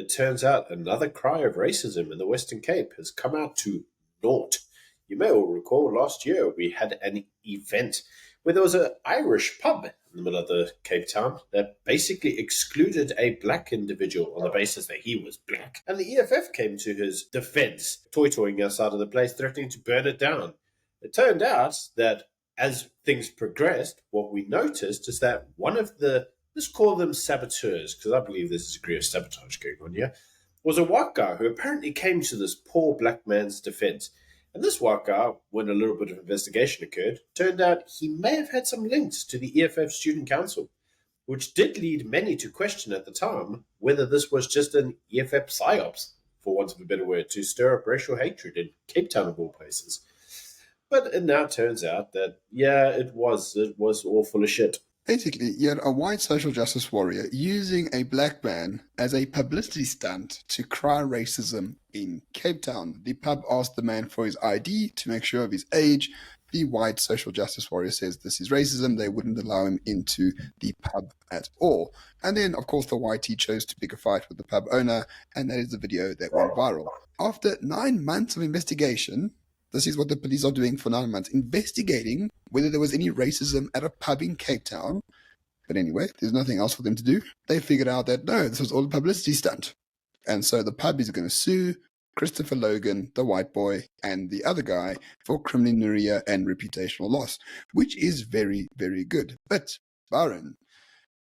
it turns out another cry of racism in the Western Cape has come out to naught. You may all recall last year we had an event where there was an Irish pub in the middle of the Cape Town that basically excluded a black individual on the basis that he was black. And the EFF came to his defense, toy-toying outside of the place, threatening to burn it down. It turned out that as things progressed, what we noticed is that one of the, let's call them saboteurs, because I believe there's a degree of sabotage going on here, was a white guy who apparently came to this poor black man's defense. And this white guy, when a little bit of investigation occurred, turned out he may have had some links to the EFF Student Council, which did lead many to question at the time whether this was just an EFF psyops, for want of a better word, to stir up racial hatred in Cape Town of all places. But it now turns out that, yeah, it was all full of shit. Basically, you had a white social justice warrior using a black man as a publicity stunt to cry racism in Cape Town. The pub asked the man for his ID to make sure of his age. The white social justice warrior says this is racism. They wouldn't allow him into the pub at all. And then, of course, the whitey chose to pick a fight with the pub owner, and that is the video that went viral. After 9 months of investigation, this is what the police are doing for 9 months, investigating whether there was any racism at a pub in Cape Town. But anyway, there's nothing else for them to do. They figured out that, no, this was all a publicity stunt. And so the pub is going to sue Christopher Logan, the white boy, and the other guy for criminal and reputational loss, which is very, very good. But, Byron,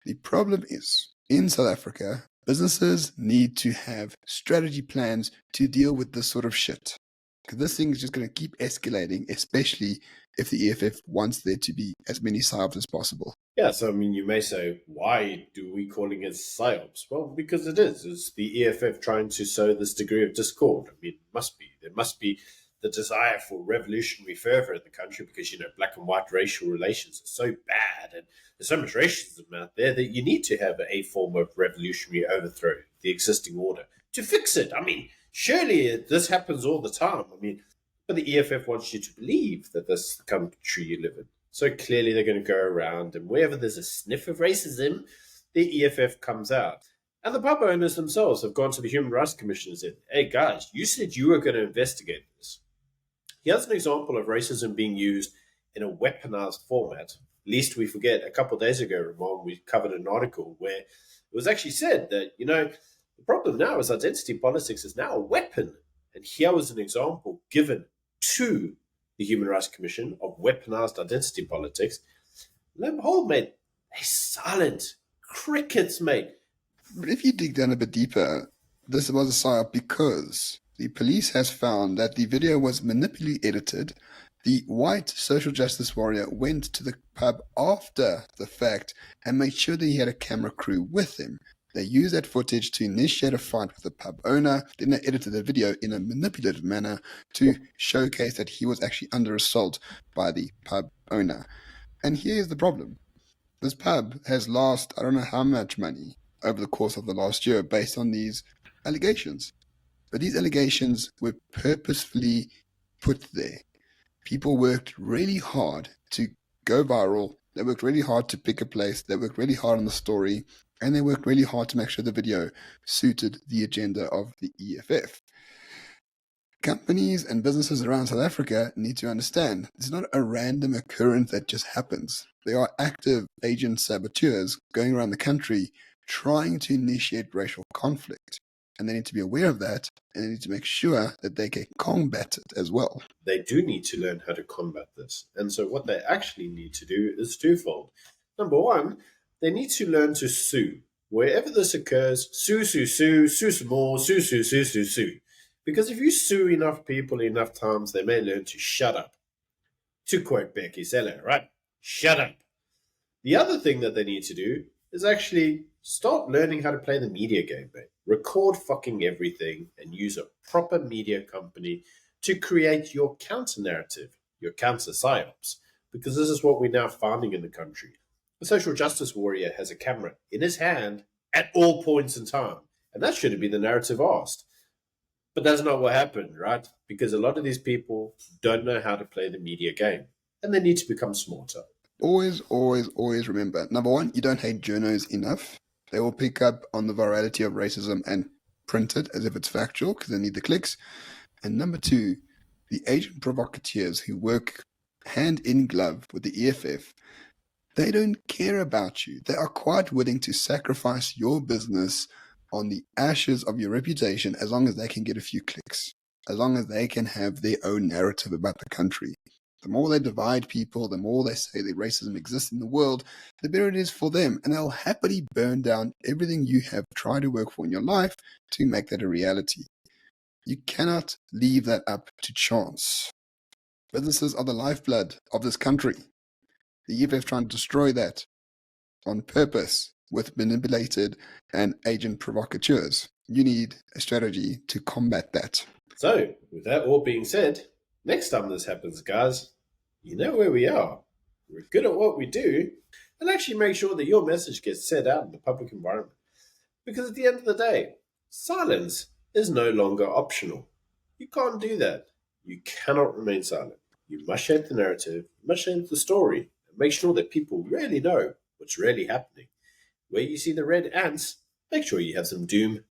the problem is, in South Africa, businesses need to have strategy plans to deal with this sort of shit. Because this thing is just going to keep escalating, especially if the EFF wants there to be as many psyops as possible. Yeah, so I mean, you may say, why do we calling it psyops? Well, because it is. It's the EFF trying to sow this degree of discord. I mean, it must be. There must be the desire for revolutionary fervor in the country because, you know, black and white racial relations are so bad and there's so much racism out there that you need to have a form of revolutionary overthrow, the existing order, to fix it. I mean, surely this happens all the time. I mean, but the EFF wants you to believe that this is the country you live in. So clearly they're going to go around, and wherever there's a sniff of racism, the EFF comes out. And the pub owners themselves have gone to the Human Rights Commission and said, hey guys, you said you were going to investigate this. Here's an example of racism being used in a weaponized format. Least we forget, a couple of days ago, Ramon, we covered an article where it was actually said that, you know, the problem now is identity politics is now a weapon. And here was an example given to the Human Rights Commission of weaponized identity politics. Lo and behold, mate, they silent. Crickets, mate. But if you dig down a bit deeper, this was a psyop because the police has found that the video was manipulatively edited. The white social justice warrior went to the pub after the fact and made sure that he had a camera crew with him. They used that footage to initiate a fight with the pub owner. Then they edited the video in a manipulative manner to showcase that he was actually under assault by the pub owner. And here's the problem. This pub has lost, I don't know how much money over the course of the last year based on these allegations. But these allegations were purposefully put there. People worked really hard to go viral. They worked really hard to pick a place. They worked really hard on the story. And they worked really hard to make sure the video suited the agenda of the EFF. Companies and businesses around South Africa need to understand it's not a random occurrence that just happens. There are active agent saboteurs going around the country trying to initiate racial conflict. And they need to be aware of that, and they need to make sure that they can combat it as well. They do need to learn how to combat this. And so what they actually need to do is twofold. Number one, they need to learn to sue. Wherever this occurs, sue some more, sue. Because if you sue enough people enough times, they may learn to shut up. To quote Becky Seller, right? Shut up. The other thing that they need to do is actually start learning how to play the media game, mate. Record fucking everything and use a proper media company to create your counter-narrative, your counter-psyops. Because this is what we're now finding in the country. The social justice warrior has a camera in his hand at all points in time. And that should have been the narrative asked. But that's not what happened, right? Because a lot of these people don't know how to play the media game. And they need to become smarter. Always remember, number one, you don't hate journos enough. They will pick up on the virality of racism and print it as if it's factual because they need the clicks. And number two, the agent provocateurs who work hand in glove with the EFF, they don't care about you. They are quite willing to sacrifice your business on the ashes of your reputation as long as they can get a few clicks, as long as they can have their own narrative about the country. The more they divide people, the more they say that racism exists in the world, the better it is for them. And they'll happily burn down everything you have tried to work for in your life to make that a reality. You cannot leave that up to chance. Businesses are the lifeblood of this country. The EFF trying to destroy that on purpose with manipulated and agent provocateurs. You need a strategy to combat that. So, with that all being said, next time this happens, guys, you know where we are. We're good at what we do, and actually make sure that your message gets said out in the public environment. Because at the end of the day, silence is no longer optional. You can't do that. You cannot remain silent. You must shape the narrative, you must shape the story, and make sure that people really know what's really happening. Where you see the red ants, make sure you have some doom